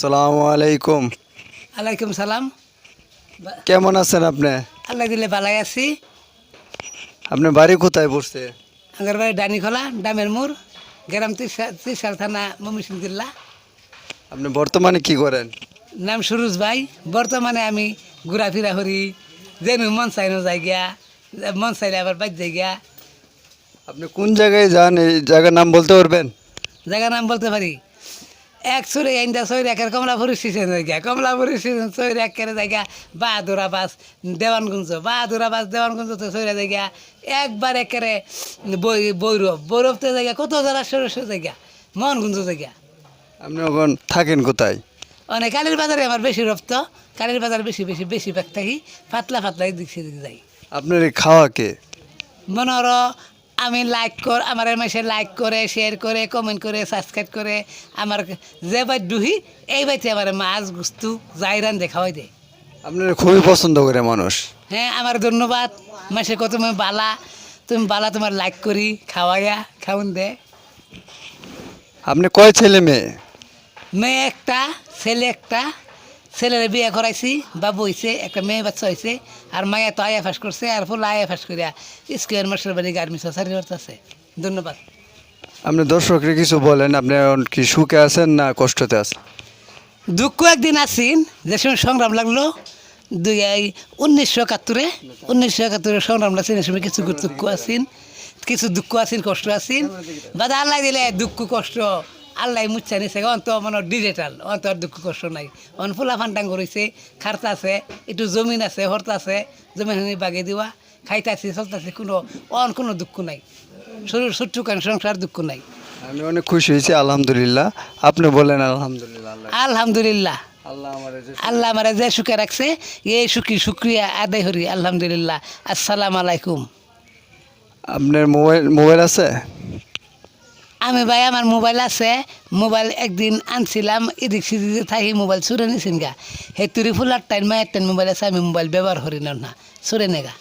আসসালামু আলাইকুম। আলাইকুম সালাম। কেমন আছেন আপনি? আল্লাহ দিলে ভালাই আছি। আপনার বাড়ি কোথায় পড়ছে? আমার বাড়ি ডানিখোলা, ডামের মোড়, গ্রাম ত্রিশাল থানা, ময়মনসিংহ জেলা। আপনি বর্তমানে কি করেন? নাম সুরুজ ভাই। বর্তমানে আমি ঘোরাফেরা করি, যেন মন চাইনো যাই গিয়া, মন চাইলে আবার বাদ যাই গিয়া। আপনি কোন জায়গায় যান, এই জায়গার নাম বলতে পারবেন? জায়গার নাম বলতে পারি। এক সুরে আইন্দা ছয় একের কমলাপুরের স্টেশন হয়ে গিয়া, কমলাপুরের স্টেশন ছয় একের জায়গা বাহাদুরা বাস দেওয়ানগঞ্জ, বাহাদুরা বাস দেওয়ানগঞ্জ তো ছয়রা জায়গা একবার একেরে বৈরবতে জায়গা কত হাজার আটশো জায়গা মোহনগঞ্জ জায়গা। আপনি এখন থাকেন কোথায়? অনেক কালীর বাজারে আমার বেশি রপ্ত, কালীর বাজার বেশি ভাগ থাকি, পাতলা এদিক সেদিক যাই। আপনার এই খাওয়া কে? মনে আমি আমার মাসে লাইক করে, শেয়ার করে, কমেন্ট করে, সাবস্ক্রাইব করে, আমার যে বাই ডুহি এই বাইতে আমার মাছ গুস্তু জাইরান দেখাওয়াই দেয়। আপনার খুবই পছন্দ করে মানুষ। হ্যাঁ, আমার ধন্যবাদ। মাসে কত তুমি বালা তোমার লাইক করি খাওয়াইয়া খাওন দে। আপনি কয় ছেলে মেয়ে? মেয়ে একটা, ছেলে একটা। ছেলের বিয়ে করাইছি, বাবু হয়েছে, একটা মেয়ে বাচ্চা হয়েছে। আর মায়া তো আয়া ফাঁস করছে, আর ফুল আয়া ফাঁস করিয়া স্কুলের মাস্টার বাড়ি গার্মেন্টস চাকরি করতেছে। ধন্যবাদ। আপনি দর্শকরা কিছু বলেন, আপনি এখন কি সুখে আছেন না কষ্টতে আছেন? দুঃখ একদিন আসিন, যে সময় সংগ্রাম লাগলো 1971 সংগ্রাম লাগছে, এই সময় কিছু দুঃখ আসিন, কষ্ট আসিন। বাদা আল্লাহ দিলে দুঃখ কষ্ট আল্লাহ মুচ্ছা নিছে, অন্ত মানে ডিজিটাল, অন্ত আর দুঃখ কষ্ট নাই। অন ফুলা ফান্টাং করেছে, খারতা আছে, একটু জমিন আছে, হরতা আছে, জমিন বাগে দেওয়া, খাইতাছি চলতেছি, কোনো দুঃখ নাই। শরীর ছোট্টুকান সংসার দুঃখ নাই। আমি অনেক খুশি হয়েছি, আলহামদুলিল্লাহ। আপনি বলেন আলহামদুলিল্লাহ। আলহামদুলিল্লাহ। আল্লাহ আল্লাহ আমার যে সুখে রাখছে, এই শুক্রিয়া আদায় করি, আলহামদুলিল্লাহ। আসসালামু আলাইকুম। আপনার মোবাইল আছে? আমি ভাই আমার মোবাইল আছে। মোবাইল একদিন আনছিলাম, এদিক সেদিকে থাকি মোবাইল চুরে নিছেন গা। সেই তুরি ফুলার টাইম মায়ের টাইম মোবাইল আছে, আমি মোবাইল ব্যবহার করি না, চুরে নেগা।